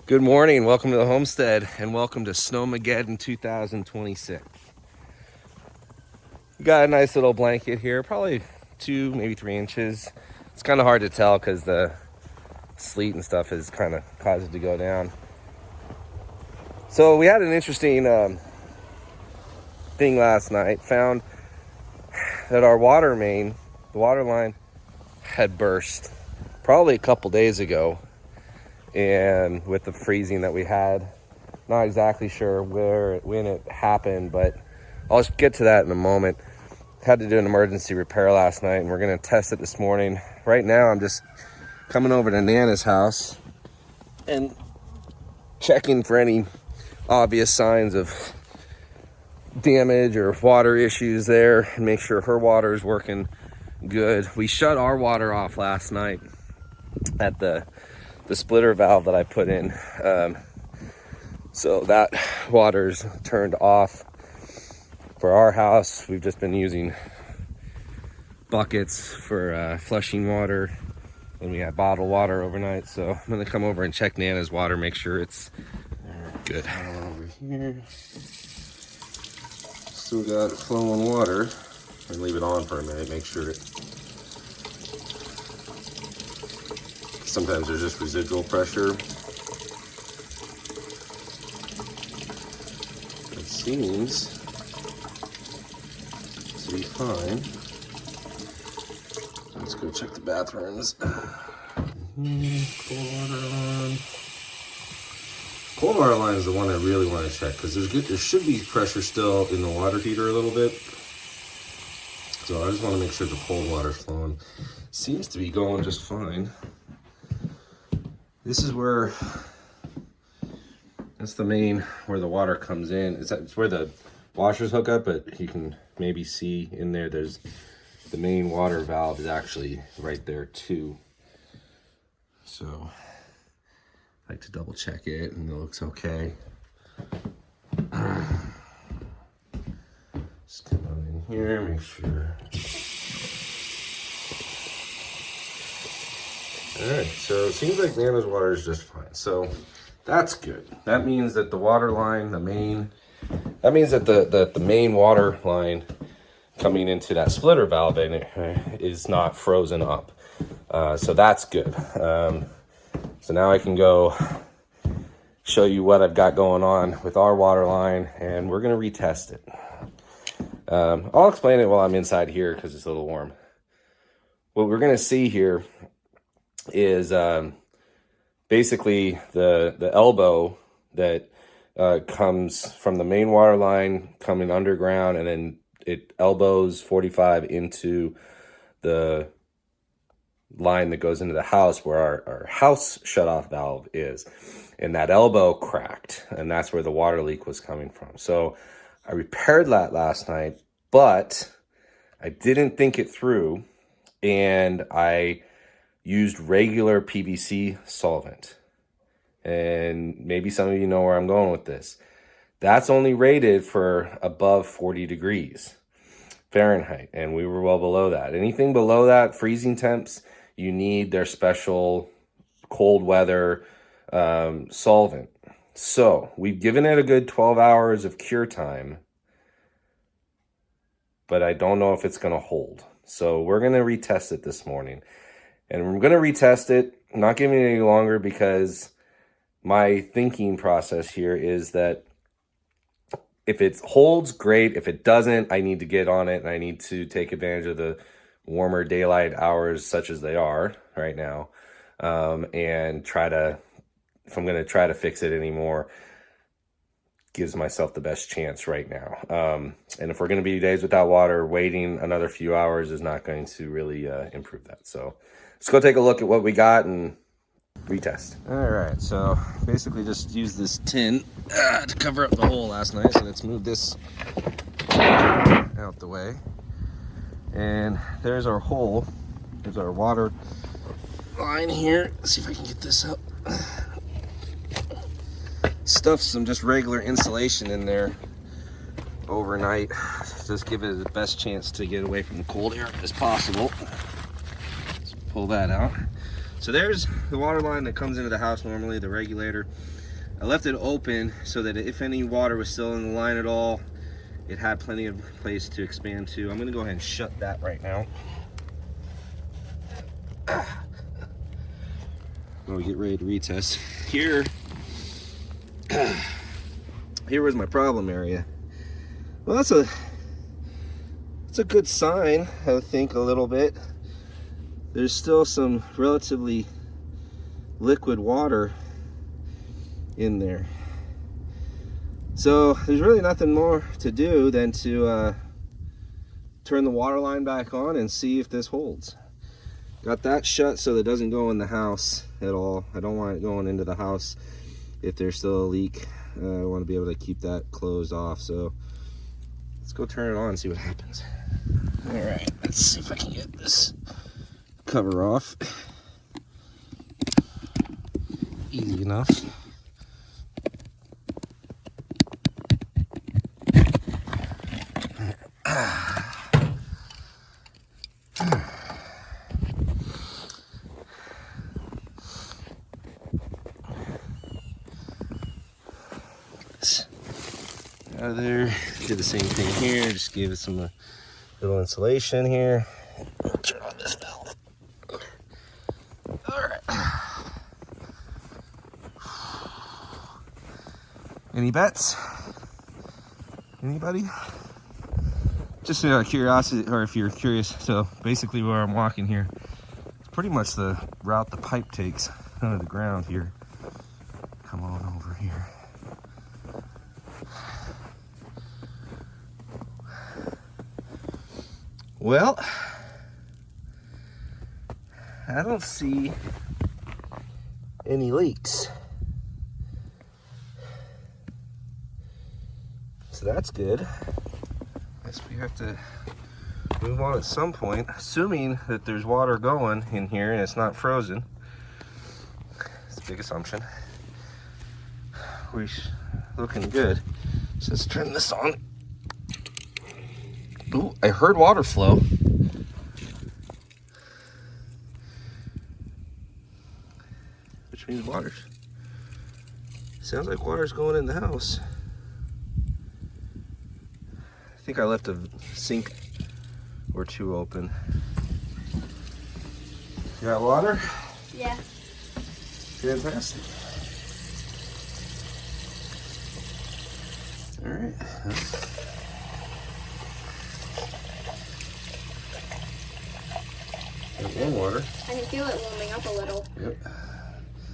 Good morning, welcome to the homestead, and welcome to Snowmageddon 2026. We got a nice little blanket here, probably 2, maybe 3 inches. It's kind of hard to tell because the sleet and stuff has kind of caused it to go down. So we had an interesting thing last night. Found that our water main, the water line, had burst probably a couple days ago. And with the freezing that we had, not exactly sure when it happened, but I'll get to that in a moment. Had to do an emergency repair last night, and we're gonna test it this morning. Right now, I'm just coming over to Nana's house and checking for any obvious signs of damage or water issues there, and make sure her water is working good. We shut our water off last night at the splitter valve that I put in, so that water's turned off for our house. We've just been using buckets for flushing water, and we had bottled water overnight. So I'm gonna come over and check Nana's water, make sure it's good. Over here, still got flowing water, and leave it on for a minute, make sure it. Sometimes there's just residual pressure. It seems to be fine. Let's go check the bathrooms. Cold water line. Cold water line is the one I really want to check because there should be pressure still in the water heater a little bit. So I just want to make sure the cold water's flowing. Seems to be going just fine. This is where, that's the main, where the water comes in. It's where the washers hook up, but you can maybe see in there, there's the main water valve is actually right there too. So I like to double check it, and it looks okay. Just come on in here, make sure. Alright, so it seems like Nana's water is just fine. So that's good. That means that the water line, the main water line coming into that splitter valve in it is not frozen up. So that's good. So now I can go show you what I've got going on with our water line, and we're going to retest it. I'll explain it while I'm inside here because it's a little warm. What we're going to see here is basically the elbow that comes from the main water line coming underground, and then it elbows 45 into the line that goes into the house where our house shutoff valve is. And that elbow cracked, and that's where the water leak was coming from. So I repaired that last night, but I didn't think it through, and I used regular PVC solvent. And maybe some of you know where I'm going with this. That's only rated for above 40 degrees Fahrenheit, and we were well below that. Anything below that, freezing temps, you need their special cold weather solvent. So we've given it a good 12 hours of cure time, but I don't know if it's going to hold. So we're going to retest it this morning. And we're going to retest it, not giving it any longer, because my thinking process here is that if it holds, great. If it doesn't, I need to get on it, and I need to take advantage of the warmer daylight hours, such as they are right now, and try to, if I'm going to try to fix it anymore, gives myself the best chance right now. And if we're going to be days without water, waiting another few hours is not going to really improve that. So let's go take a look at what we got and retest. All right, so basically just use this tin to cover up the hole last night. So let's move this out the way. And there's our hole. There's our water line here. Let's see if I can get this up. Stuff some just regular insulation in there overnight. Just give it the best chance to get away from the cold air as possible. Let's pull that out. So there's the water line that comes into the house normally, the regulator. I left it open so that if any water was still in the line at all, it had plenty of place to expand to. I'm gonna go ahead and shut that right now. When we get ready to retest. Here was my problem area. Well, that's a good sign, I think, a little bit. There's still some relatively liquid water in there. So there's really nothing more to do than to turn the water line back on and see if this holds. Got that shut so that it doesn't go in the house at all. I don't want it going into the house if there's still a leak. I want to be able to keep that closed off. So let's go turn it on and see what happens. All right, let's see if I can get this cover off. Easy enough. Out of there, did the same thing here, just gave it some little insulation here. I'll turn on this valve. All right. Any bets? Anybody? Just out of curiosity, or if you're curious, so basically where I'm walking here, it's pretty much the route the pipe takes under the ground here. Come on over here. Well, I don't see any leaks. So that's good. Guess we have to move on at some point, assuming that there's water going in here and it's not frozen. It's a big assumption. We're looking good. So let's turn this on. Ooh, I heard water flow. Which means water's. Sounds like water's going in the house. I think I left a sink or two open. You got water? Yeah. Fantastic. All right. Got more water. I can feel it warming up a little. Yep.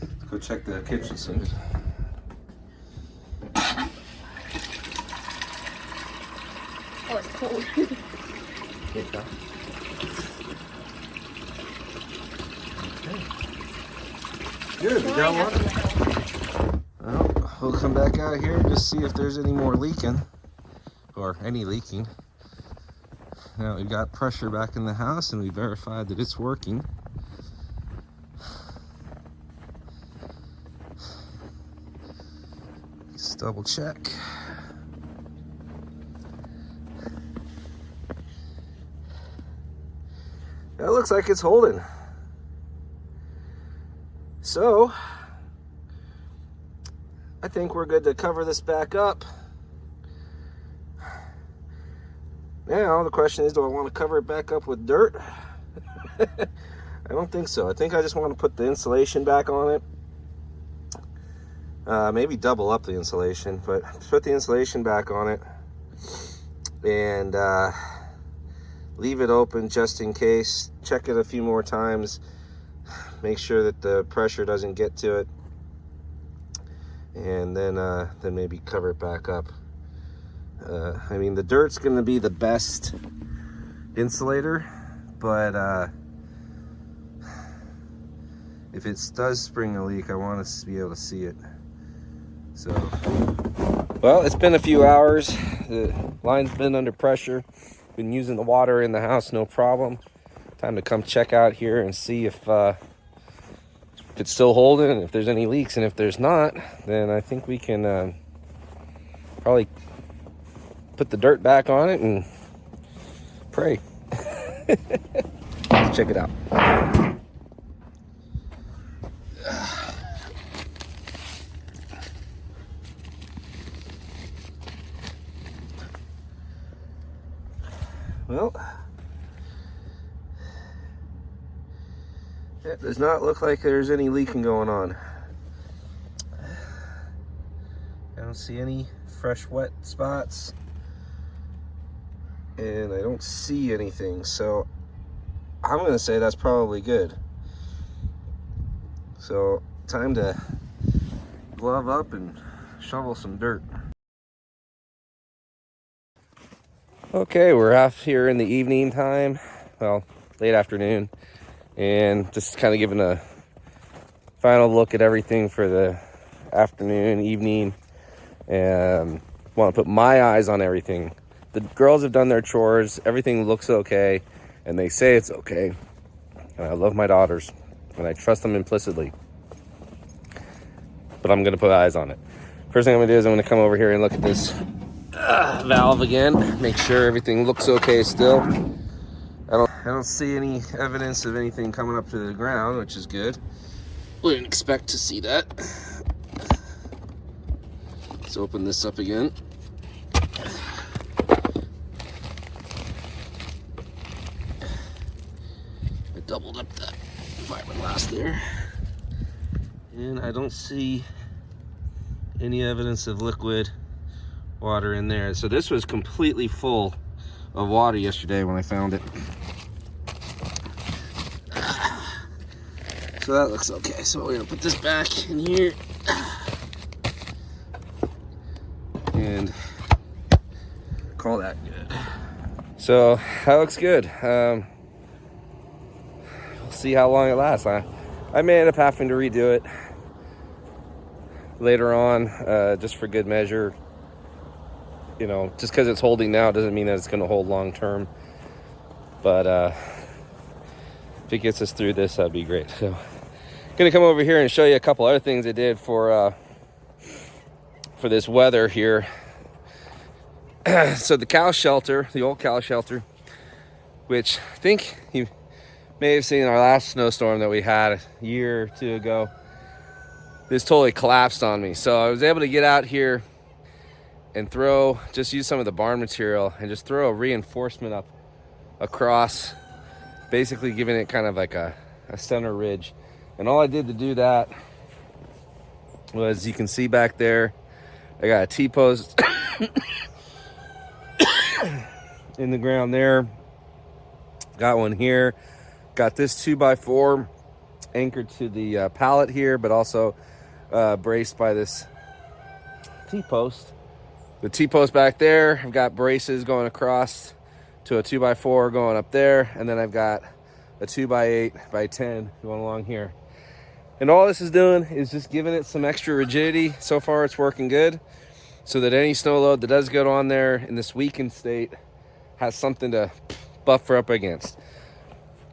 Let's go check the kitchen sink. Oh, it's cold. Okay. Good, we got water. Well, we'll come back out here and just see if there's any more leaking, or any leaking. Now we've got pressure back in the house and we verified that it's working. Just double check. That looks like it's holding. So, I think we're good to cover this back up. Now, the question is, do I want to cover it back up with dirt? I don't think so. I think I just want to put the insulation back on it. Maybe double up the insulation, but put the insulation back on it. And leave it open just in case. Check it a few more times. Make sure that the pressure doesn't get to it. And then maybe cover it back up. I mean, the dirt's going to be the best insulator, but if it does spring a leak, I want us to be able to see it. So, well, it's been a few hours. The line's been under pressure. Been using the water in the house, no problem. Time to come check out here and see if it's still holding, if there's any leaks, and if there's not, then I think we can probably put the dirt back on it and pray. Let's check it out. It does not look like there's any leaking going on. I don't see any fresh wet spots. And I don't see anything, so I'm gonna say that's probably good. So time to glove up and shovel some dirt. Okay, we're out here in the evening time, well, late afternoon, and just kind of giving a final look at everything for the afternoon, evening, and want to put my eyes on everything. The girls have done their chores, everything looks okay, and they say it's okay. And I love my daughters, and I trust them implicitly. But I'm gonna put eyes on it. First thing I'm gonna do is I'm gonna come over here and look at this valve again, make sure everything looks okay still. I don't see any evidence of anything coming up to the ground, which is good. Wouldn't expect to see that. Let's open this up again. I doubled up that fiberglass there. And I don't see any evidence of liquid water in there. So this was completely full of water yesterday when I found it. So that looks okay. So we're gonna put this back in here and call that good. So that looks good. We'll see how long it lasts. I may end up having to redo it later on, just for good measure. You know, just because it's holding now doesn't mean that it's going to hold long term. But if it gets us through this, that'd be great. So, going to come over here and show you a couple other things I did for this weather here. So the cow shelter, the old cow shelter, which I think you may have seen in our last snowstorm that we had a year or two ago, this totally collapsed on me. So I was able to get out here and use some of the barn material and just throw a reinforcement up across, basically giving it kind of like a center ridge. And all I did to do that was, you can see back there, I got a T-post in the ground there. Got one here. Got this 2x4 anchored to the pallet here, but also braced by this T-post. The T-post back there, I've got braces going across to a 2x4 going up there, and then I've got a 2x8 by 10 going along here. And all this is doing is just giving it some extra rigidity. So far it's working good, so that any snow load that does go on there in this weakened state has something to buffer up against.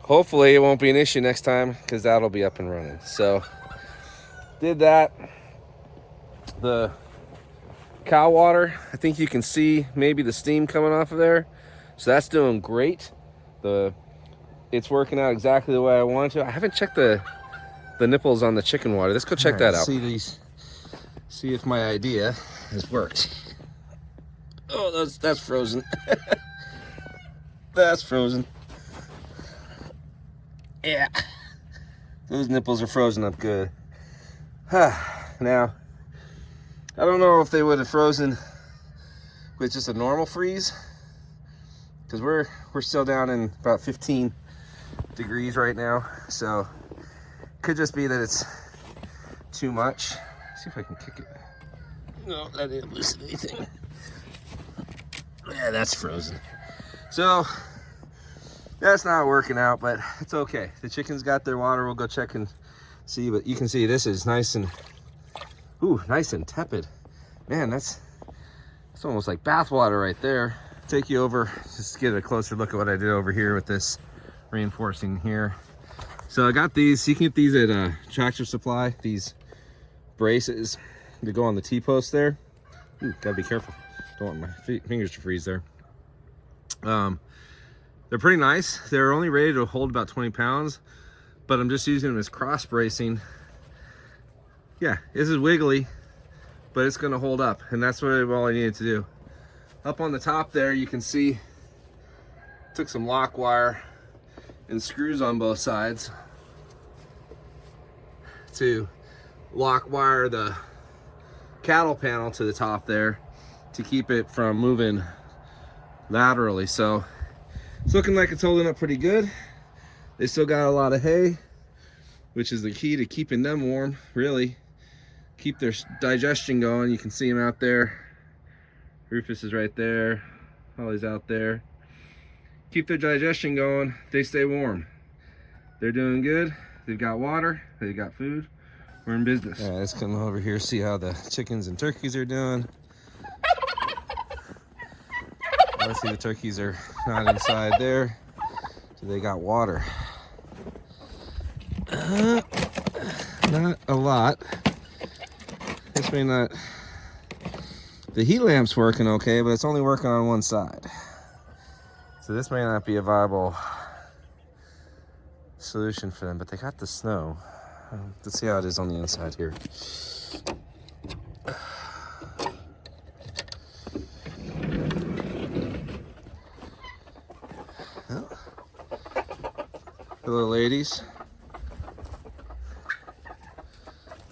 Hopefully it won't be an issue next time, because that'll be up and running. So did that. The cow water, I think you can see maybe the steam coming off of there, so that's doing great. It's working out exactly the way I want to. I haven't checked the nipples on the chicken water. Let's go check that out. See if my idea has worked. Oh, that's frozen. That's frozen. Yeah, those nipples are frozen up good. Now, I don't know if they would have frozen with just a normal freeze, because we're still down in about 15 degrees right now. So could just be that it's too much. Let's see if I can kick it. No, that didn't loosen anything. Yeah, that's frozen. So that's not working out, but it's okay. The chickens got their water. We'll go check and see, but you can see this is nice and tepid. Man, it's almost like bath water right there. Take you over, just get a closer look at what I did over here with this reinforcing here. So I got these. You can get these at Tractor Supply, these braces that go on the T-post there. Ooh, gotta be careful. Don't want my fingers to freeze there. They're pretty nice. They're only rated to hold about 20 pounds, but I'm just using them as cross bracing. Yeah, this is wiggly, but it's gonna hold up, and that's what all I needed to do. Up on the top there, you can see, took some lock wire and screws on both sides, to lock wire the cattle panel to the top there to keep it from moving laterally. So it's looking like it's holding up pretty good. They still got a lot of hay, which is the key to keeping them warm, really. Keep their digestion going. You can see them out there. Rufus is right there. Holly's out there. Keep their digestion going. They stay warm. They're doing good. They've got water. They've got food. We're in business. All right, let's come over here, see how the chickens and turkeys are doing. Obviously the turkeys are not inside there, so they got water. Not a lot. This may not... The heat lamp's working okay, but it's only working on one side. So this may not be a viable solution for them, but they got the snow. Let's see how it is on the inside here. Well, hello, ladies.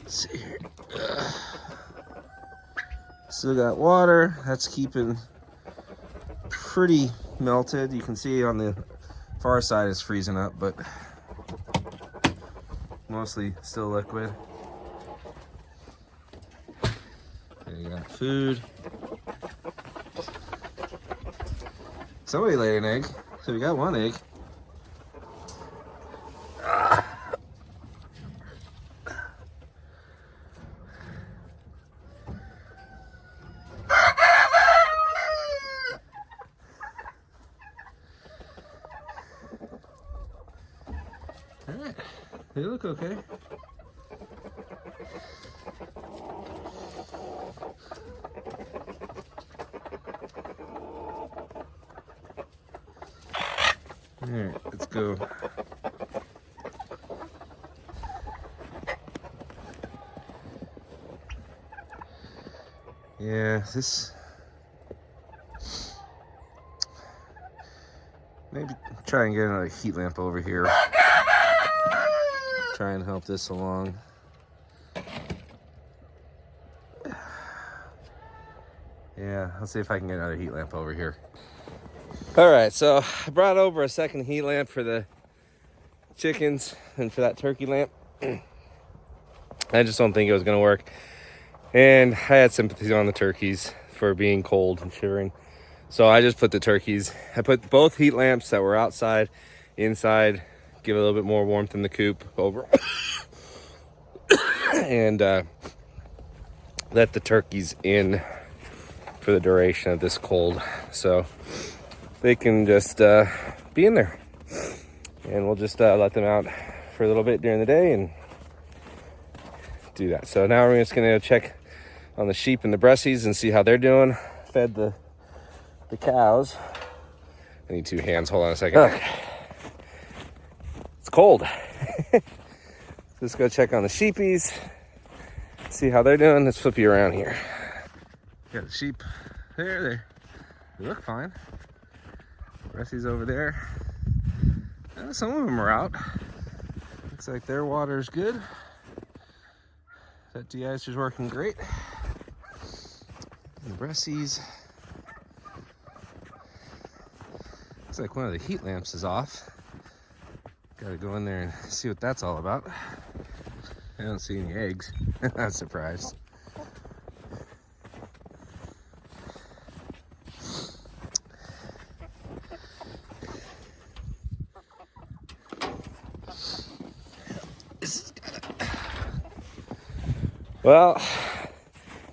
Let's see here. Still got water. That's keeping pretty melted. You can see on the far side it's freezing up, but mostly still liquid. There you got food. Somebody laid an egg, so we got one egg. Alright, they look okay. Alright, let's go. Yeah, this... Maybe try and get another heat lamp over here. Try and help this along. Yeah, let's see if I can get another heat lamp over here. All right, so I brought over a second heat lamp for the chickens and for that turkey lamp. I just don't think it was gonna work. And I had sympathy on the turkeys for being cold and shivering. So I just put the turkeys, I put both heat lamps that were outside, inside, give it a little bit more warmth in the coop over. And let the turkeys in for the duration of this cold. So they can just be in there. And we'll just let them out for a little bit during the day and do that. So now we're just gonna check on the sheep and the breasties and see how they're doing. Fed the cows. I need two hands, hold on a second. Okay. It's cold. Let's go check on the sheepies, see how they're doing. Let's flip you around here. Got the sheep there. They look fine. Breasties over there. Some of them are out. Looks like their water's good. That de-icer's working great. And the breasties. Looks like one of the heat lamps is off. Gotta go in there and see what that's all about. I don't see any eggs. I'm surprised. Well,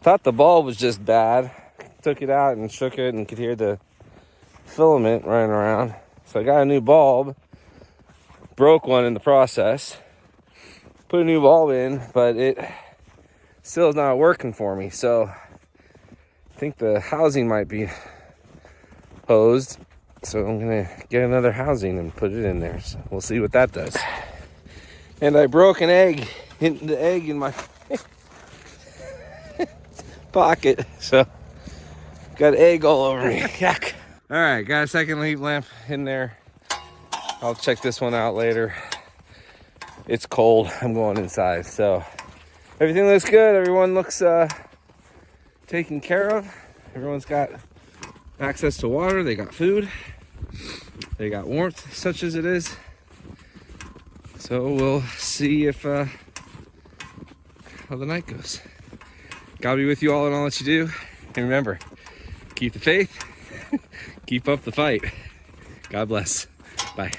thought the bulb was just bad. Took it out and shook it and could hear the filament running around. So I got a new bulb. Broke one in the process. Put a new bulb in, but it still is not working for me. So I think the housing might be hosed. So I'm gonna get another housing and put it in there. So we'll see what that does. And I broke an egg, hit the egg in my pocket. So got egg all over me. Yuck. All right, got a second heat lamp in there. I'll check this one out later. it's cold. I'm going inside. So everything looks good. Everyone looks taken care of. Everyone's got access to water. They got food. They got warmth, such as it is. So we'll see if how the night goes. God be with you all in all that you do. And remember, keep the faith, keep up the fight. God bless. Bye.